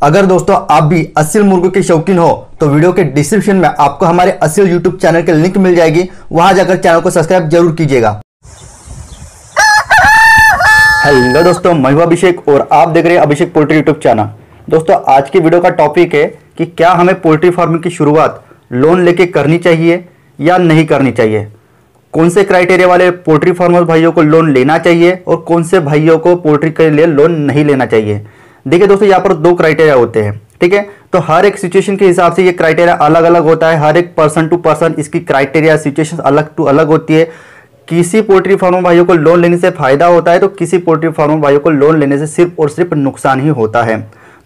अगर दोस्तों आप भी असील मुर्गों के शौकीन हो तो वीडियो के डिस्क्रिप्शन में आपको हमारे असील यूट्यूब चैनल के लिंक मिल जाएगी। वहां जाकर चैनल को सब्सक्राइब जरूर कीजिएगा। हेलो दोस्तों, मैं हूं अभिषेक और आप देख रहे हैं अभिषेक पोल्ट्री यूट्यूब चैनल। दोस्तों आज की वीडियो का टॉपिक है कि क्या हमें पोल्ट्री फार्मिंग की शुरुआत लोन लेके करनी चाहिए या नहीं करनी चाहिए। कौन से क्राइटेरिया वाले पोल्ट्री फार्मर भाइयों को लोन लेना चाहिए और कौन से भाइयों को पोल्ट्री के लिए लोन नहीं लेना चाहिए। देखिए दोस्तों, यहाँ पर दो क्राइटेरिया होते हैं, ठीक है। तो हर एक सिचुएशन के हिसाब से ये क्राइटेरिया अलग अलग होता है। हर एक पर्सन टू पर्सन इसकी क्राइटेरिया सिचुएशन अलग टू अलग होती है। किसी पोल्ट्री फार्मर भाइयों को लोन लेने से फायदा होता है तो किसी पोल्ट्री फार्मर भाइयों को लोन लेने से सिर्फ और सिर्फ नुकसान ही होता है।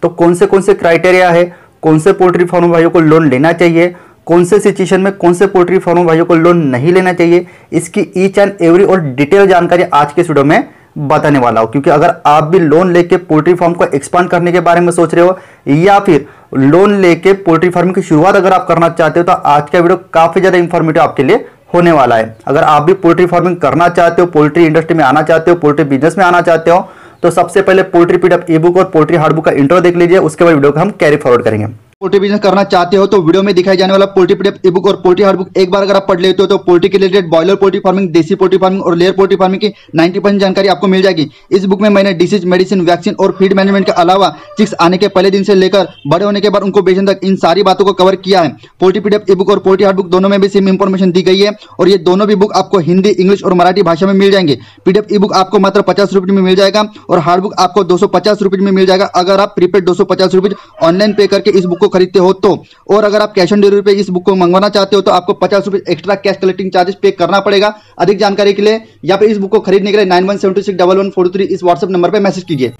तो कौन से क्राइटेरिया है, कौन से पोल्ट्री फार्मर भाइयों को लोन लेना चाहिए, कौन से सिचुएशन में कौन से पोल्ट्री फार्मर भाइयों को लोन नहीं लेना चाहिए, इसकी ईच एंड एवरी और डिटेल जानकारी आज के वीडियो में बताने वाला हूं। क्योंकि अगर आप भी लोन लेके पोल्ट्री फार्म को एक्सपांड करने के बारे में सोच रहे हो या फिर लोन लेके पोल्ट्री फार्म की शुरुआत अगर आप करना चाहते हो तो आज का वीडियो काफी ज्यादा इंफॉर्मेटिव आपके लिए होने वाला है। अगर आप भी पोल्ट्री फार्मिंग करना चाहते हो, पोल्ट्री इंडस्ट्री में आना चाहते हो, पोल्ट्री बिजनेस में आना चाहते हो तो सबसे पहले पोल्ट्री पीडीएफ ई बुक और पोल्ट्री हार्ड बुक का इंट्रो देख लीजिए। उसके बाद वीडियो को हम कैरी फॉरवर्ड करेंगे। पोल्ट्री बिजनेस करना चाहते हो तो वीडियो में दिखाई जाने वाला पोल्ट्री पीडीएफ ई बुक और पोल्ट्री हार्ड बुक एक बार अगर आप पढ़ लेते हो तो पोल्ट्री के रिलेटेड बॉयलर पोल्ट्री फार्मिंग, देसी पोल्ट्री फार्मिंग और लेयर पोल्ट्री फार्मिंग की 90% जानकारी आपको मिल जाएगी। इस बुक में मैंने डिसीज, मेडिसिन, वैक्सीन और फीड मैनेजमेंट के अलावा चिक्स आने के पहले दिन से लेकर बड़े होने के बाद उनको बेचने तक इन सारी बातों को कवर किया है। पोल्ट्री पीडीएफ ई बुक और पोल्ट्री हार्ड बुक दोनों में भी सेम इंफॉर्मेशन दी गई है और ये दोनों भी बुक आपको हिंदी, इंग्लिश और मराठी भाषा में मिल जाएंगे। पीडीएफ ई बुक आपको मात्र 50 रुपये में मिल जाएगा और हार्ड बुक आपको 250 रुपये में मिल जाएगा अगर आप प्रीपेड 250 रुपये ऑनलाइन पे करके इस बुक को खरीदते हो तो। और अगर आप कैश ऑन डिलीवरी पे इस बुक को मंगवाना चाहते हो तो आपको 50 रुपए एक्स्ट्रा कैश कलेक्टिंग चार्जेस पे करना पड़ेगा। अधिक जानकारी के लिए या फिर इस बुक को खरीदने के लिए 91761143 इस व्हाट्सएप नंबर पे मैसेज कीजिए।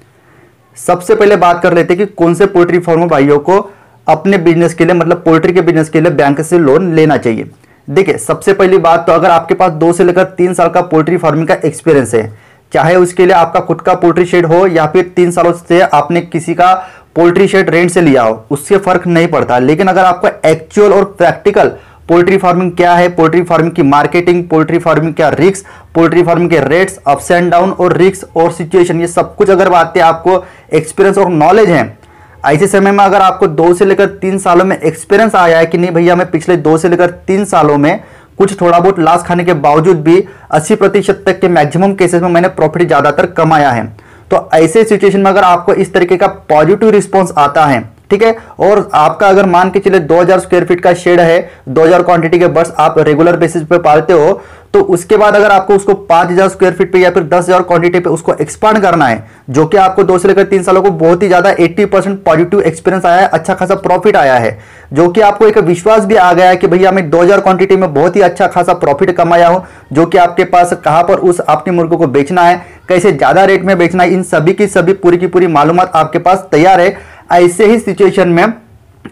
सबसे पहले बात कर लेते हैं कि कौन से पोल्ट्री फार्मर भाइयों को अपने बिजनेस के लिए मतलब पोल्ट्री के बिजनेस के लिए बैंक से लोन लेना चाहिए। देखिए सबसे पहली बात तो अगर आपके पास 2 से लेकर 3 साल का पोल्ट्री फार्मिंग का एक्सपीरियंस है, चाहे उसके लिए आपका खुद का पोल्ट्री शेड हो या फिर 3 सालों से आपने किसी का पोल्ट्री शेड रेंट से लिया हो, उससे फर्क नहीं पड़ता। लेकिन अगर आपको एक्चुअल और प्रैक्टिकल पोल्ट्री फार्मिंग क्या है, पोल्ट्री फार्मिंग की मार्केटिंग, पोल्ट्री फार्मिंग क्या रिस्क, पोल्ट्री फार्मिंग के रेट्स, अप्स एंड डाउन और रिस्क और सिचुएशन, ये सब कुछ अगर बातें आपको एक्सपीरियंस और नॉलेज है, ऐसे समय में अगर आपको 2 से लेकर 3 सालों में एक्सपीरियंस आया है कि नहीं भैया मैं पिछले 2 से लेकर 3 सालों में कुछ थोड़ा बहुत लॉस खाने के बावजूद भी 80% तक के मैक्सिमम केसेस में मैंने प्रॉफिट ज्यादातर कमाया है, तो ऐसे सिचुएशन में अगर आपको इस तरीके का पॉजिटिव रिस्पॉन्स आता है, ठीक है, और आपका अगर मान के चले 2000 स्क्वायर फीट का शेड है, 2000 क्वांटिटी के बर्ड्स आप रेगुलर बेसिस पे पालते हो, तो उसके बाद अगर आपको उसको 5000 स्क्वायर फीट पे या फिर 10,000 क्वांटिटी पे उसको एक्सपांड करना है, जो कि आपको 2 से लेकर 3 सालों को बहुत ही ज्यादा 80% पॉजिटिव एक्सपीरियंस आया है, अच्छा खासा प्रॉफिट आया है, जो कि आपको एक विश्वास भी आ गया है कि भैया मैं 2000 क्वांटिटी में बहुत ही अच्छा खासा प्रॉफिट कमाया हूं, जो कि आपके पास कहां पर उस अपने मुर्गों को बेचना है, कैसे ज्यादा रेट में बेचना है, इन सभी की सभी पूरी की पूरी मालूमात आपके पास तैयार है। ऐसे ही सिचुएशन में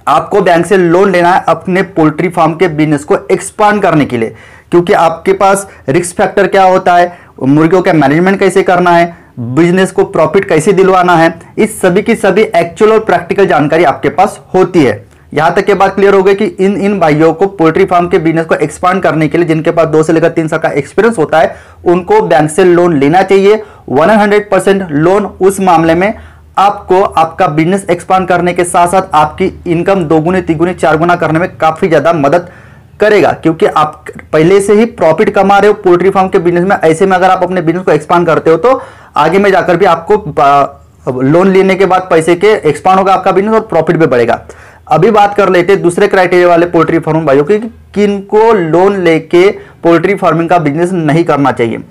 आपको बैंक से लोन लेना है अपने पोल्ट्री फार्म के बिजनेस को एक्सपांड करने के लिए, क्योंकि आपके पास रिस्क फैक्टर क्या होता है, मुर्गियों का मैनेजमेंट कैसे करना है, बिजनेस को प्रॉफिट कैसे दिलवाना है, इस सभी की सभी एक्चुअल और प्रैक्टिकल जानकारी आपके पास होती है। यहां तक के बात क्लियर हो गई कि इन भाइयों को पोल्ट्री फार्म के बिजनेस को एक्सपांड करने के लिए जिनके पास 2 से लेकर 3 साल का एक्सपीरियंस होता है उनको बैंक से लोन लेना चाहिए। 100% लोन उस मामले में आपको आपका बिजनेस एक्सपांड करने के साथ साथ आपकी इनकम 2 गुने 3 गुने 4 गुना करने में काफी ज्यादा मदद करेगा, क्योंकि आप पहले से ही प्रॉफिट कमा रहे हो पोल्ट्री फार्म के बिजनेस में। ऐसे में अगर आप अपने बिजनेस को एक्सपांड करते हो तो आगे में जाकर भी आपको लोन लेने के बाद पैसे के एक्सपांड होगा आपका बिजनेस और प्रॉफिट भी बढ़ेगा। अभी बात कर लेते हैं दूसरे क्राइटेरिया वाले पोल्ट्री फार्म भाइयों की, किनको लोन लेके पोल्ट्री फार्मिंग का बिजनेस नहीं करना चाहिए।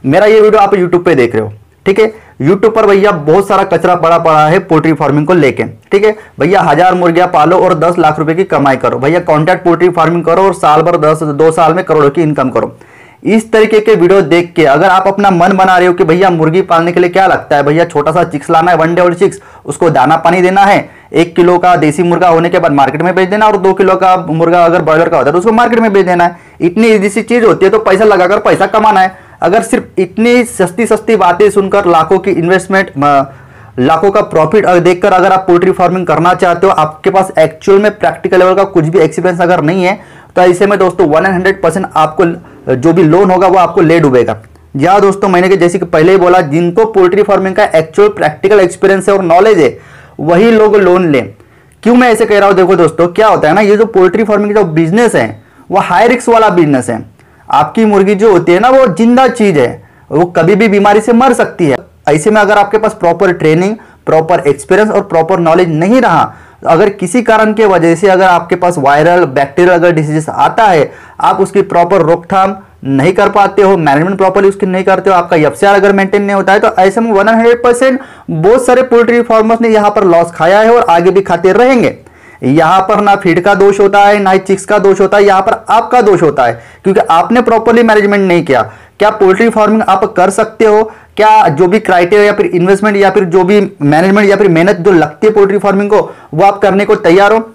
मेरा ये वीडियो आप यूट्यूब पे देख रहे हो, ठीक है, यूट्यूब पर भैया बहुत सारा कचरा पड़ा है पोल्ट्री फार्मिंग को लेके, ठीक है भैया, 1000 मुर्गियां पालो और 10 लाख रुपए की कमाई करो, भैया कॉन्ट्रैक्ट पोल्ट्री फार्मिंग करो और साल भर 2 साल में करोड़ों की इनकम करो। इस तरीके के वीडियो देख के अगर आप अपना मन बना रहे हो कि भैया मुर्गी पालने के लिए क्या लगता है, भैया छोटा सा चिक्स लाना है, 1 डे ओल्ड चिक्स, उसको दाना पानी देना है, 1 किलो का देसी मुर्गा होने के बाद मार्केट में बेच देना और 2 किलो का मुर्गा अगर ब्रॉयलर का होता है तो उसको मार्केट में बेच देना है, इतनी इजी सी चीज होती है, तो पैसा लगाकर पैसा कमाना है। अगर सिर्फ इतनी सस्ती बातें सुनकर लाखों की इन्वेस्टमेंट, लाखों का प्रॉफिट देखकर अगर आप पोल्ट्री फार्मिंग करना चाहते हो, आपके पास एक्चुअल में प्रैक्टिकल लेवल का कुछ भी एक्सपीरियंस अगर नहीं है, तो ऐसे में दोस्तों 100% आपको जो भी लोन होगा वो आपको ले डूबेगा। या दोस्तों मैंने जैसे कि पहले ही बोला, जिनको पोल्ट्री फार्मिंग का एक्चुअल प्रैक्टिकल एक्सपीरियंस है और नॉलेज है वही लोग लोन लें। क्यों मैं ऐसे कह रहा हूं? देखो दोस्तों, क्या होता है ना, ये जो पोल्ट्री फार्मिंग का जो बिजनेस है वो हाई रिस्क वाला बिजनेस है। आपकी मुर्गी जो होती है ना, वो जिंदा चीज है, वो कभी भी बीमारी से मर सकती है। ऐसे में अगर आपके पास प्रॉपर ट्रेनिंग, प्रॉपर एक्सपीरियंस और प्रॉपर नॉलेज नहीं रहा, अगर किसी कारण की वजह से अगर आपके पास वायरल बैक्टीरियल अगर डिसीज आता है, आप उसकी प्रॉपर रोकथाम नहीं कर पाते हो, मैनेजमेंट प्रॉपर्ली उसकी नहीं करते हो, आपका एफसीआर अगर मेंटेन नहीं होता है, तो ऐसे में 100% बहुत सारे पोल्ट्री फार्मर्स ने यहां पर लॉस खाया है और आगे भी खाते रहेंगे। यहां पर ना फीड का दोष होता है, ना ही चिक्स का दोष होता है, यहां पर आपका दोष होता है क्योंकि आपने प्रॉपर्ली मैनेजमेंट नहीं किया। क्या पोल्ट्री फार्मिंग आप कर सकते हो? क्या जो भी क्राइटेरिया या फिर इन्वेस्टमेंट या फिर जो भी मैनेजमेंट या फिर मेहनत जो लगती है पोल्ट्री फार्मिंग को, वो आप करने को तैयार हो?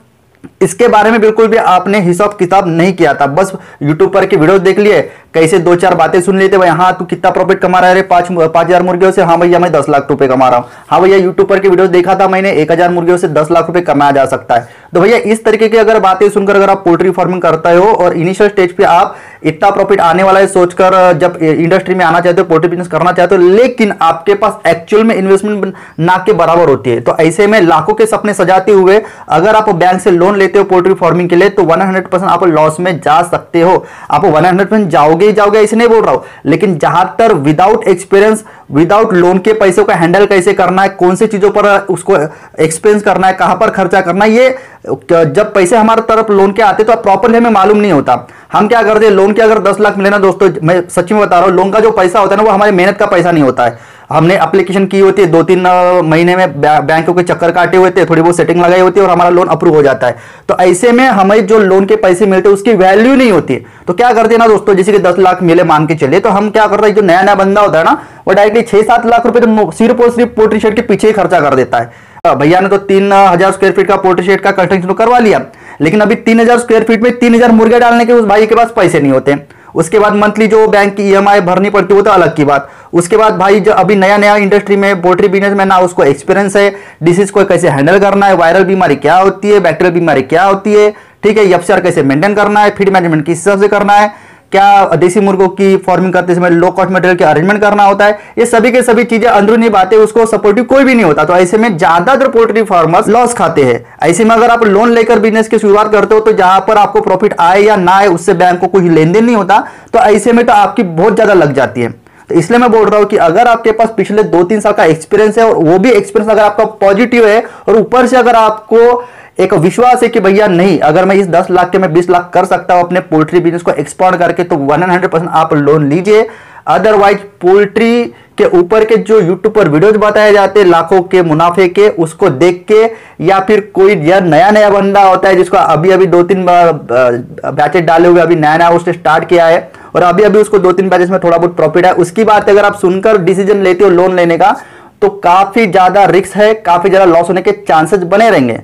इसके बारे में बिल्कुल भी आपने हिसाब किताब नहीं किया था, बस यूट्यूब पर के वीडियो देख लिए, कैसे 2-4 बातें सुन लेते, भाई हाँ तू कितना प्रॉफिट कमा रहा है 5,000 मुर्गियों से, हाँ भैया मैं 10 लाख रुपए कमा रहा हूँ, हाँ भैया यूट्यूब पर के वीडियो देखा था मैंने 1,000 मुर्गियों से 10 लाख रुपए कमाया जा सकता है। तो भैया इस तरीके की अगर बातें सुनकर अगर आप पोल्ट्री फार्मिंग करते हो और इनिशियल स्टेज पे आप इतना प्रॉफिट आने वाला है सोचकर जब इंडस्ट्री में आना चाहते हो, पोल्ट्री बिजनेस करना चाहते हो, लेकिन आपके पास एक्चुअल में इन्वेस्टमेंट ना के बराबर होती है, तो ऐसे में लाखों के सपने सजाते हुए अगर आप बैंक से लोन लेते हो पोल्ट्री फार्मिंग के लिए, तो 100% आप लॉस में जा सकते हो। आप 100% जाओगे ही जाओगे ऐसे नहीं बोल रहा हूं, लेकिन जहां तक विदाउट एक्सपीरियंस, विदाउट लोन के पैसों का हैंडल कैसे करना है, कौन सी चीजों पर उसको एक्सपेंस करना है, कहां पर खर्चा करना है, ये जब पैसे हमारे तरफ लोन के आते तो प्रॉपरली हमें मालूम नहीं होता। हम क्या करते हैं, लोन के अगर 10 लाख मिले ना दोस्तों, मैं सच्ची में बता रहा हूं, लोन का जो पैसा होता है ना वो हमारी मेहनत का पैसा नहीं होता है। हमने एप्लीकेशन की होती है, 2-3 महीने में बैंकों के चक्कर काटे हुए थे, थोड़ी बहुत सेटिंग लगाई होती है और हमारा लोन अप्रूव हो जाता है। तो ऐसे में हमें जो लोन के पैसे मिलते हैं उसकी वैल्यू नहीं होती। तो क्या करते हैं ना दोस्तों, जैसे कि 10 लाख मिले मान के चले, तो हम क्या करते हैं, जो नया नया बंदा होता है ना, वो डायरेक्टली 6-7 लाख रुपए तो सिर्फ और सिर्फ पोल्ट्री शेड के पीछे ही खर्चा कर देता है। भैया ने तो 3000 स्क्वायर फीट का पोल्ट्री शेड का कंस्ट्रक्शन करवा लिया, लेकिन अभी 3000 स्क्वायर फीट में 3000 मुर्गे डालने के उस भाई के पास पैसे नहीं होते। उसके बाद मंथली जो बैंक की ईएमआई भरनी पड़ती है वो तो अलग की बात। उसके बाद भाई जो अभी नया नया इंडस्ट्री में पोल्ट्री बिजनेस में ना उसको एक्सपीरियंस है, डिसीज को कैसे हैंडल करना है, वायरल बीमारी क्या होती है, बैक्टीरियल बीमारी क्या होती है, ठीक है, एफसीआर कैसे मेंटेन करना है, फीड मैनेजमेंट किस हिसाब से करना है, क्या देसी मुर्गों की फार्मिंग करते समय लो कॉस्ट मटेरियल के अरेंजमेंट करना होता है, ये सभी के सभी चीजें अंदरूनी बातें, उसको सपोर्टिव कोई भी नहीं होता। तो ऐसे में ज्यादातर पोल्ट्री फार्मर्स लॉस खाते हैं। ऐसे में अगर आप लोन लेकर बिजनेस की शुरुआत करते हो, तो जहां पर आपको प्रॉफिट आए या ना आए उससे बैंक को कोई लेन देन नहीं होता, तो ऐसे में तो आपकी बहुत ज्यादा लग जाती है। तो इसलिए मैं बोल रहा हूं कि अगर आपके पास पिछले 2-3 साल का एक्सपीरियंस है और वो भी एक्सपीरियंस अगर आपका पॉजिटिव है और ऊपर से अगर आपको एक विश्वास है कि भैया नहीं, अगर मैं इस 10 लाख के मैं 20 लाख कर सकता हूं अपने पोल्ट्री बिजनेस को एक्सपांड करके, तो 100% आप लोन लीजिए। अदरवाइज पोल्ट्री के ऊपर के जो यूट्यूब पर वीडियोज बताए जाते हैं लाखों के मुनाफे के, उसको देख के, या फिर कोई नया नया बंदा होता है जिसको अभी अभी 2-3 बैचेस डाले हुए, अभी नया नया उसने स्टार्ट किया है और अभी अभी उसको 2-3 बैचेस में थोड़ा बहुत प्रॉफिट है, उसकी बात अगर आप सुनकर डिसीजन लेते हो लोन लेने का, तो काफी ज्यादा रिस्क है, काफी ज्यादा लॉस होने के चांसेस बने रहेंगे।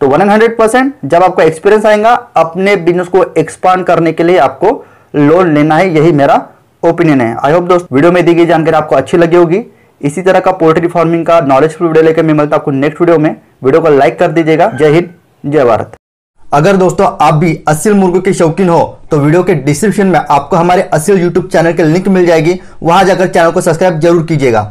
तो 100% जब आपको एक्सपीरियंस आएगा अपने बिजनेस को एक्सपांड करने के लिए आपको लोन लेना है, यही मेरा ओपिनियन है। आई होप दोस्त वीडियो में दी गई जानकारी आपको अच्छी लगी होगी। इसी तरह का पोल्ट्री फार्मिंग का नॉलेजफुल वीडियो लेकर मैं मिलता हूं आपको नेक्स्ट वीडियो में। वीडियो को लाइक कर दीजिएगा। जय हिंद, जय भारत। अगर दोस्तों आप भी असील मुर्गों के शौकीन हो तो वीडियो के डिस्क्रिप्शन में आपको हमारे असील यूट्यूब चैनल के लिंक मिल जाएगी, वहां जाकर चैनल को सब्सक्राइब जरूर कीजिएगा।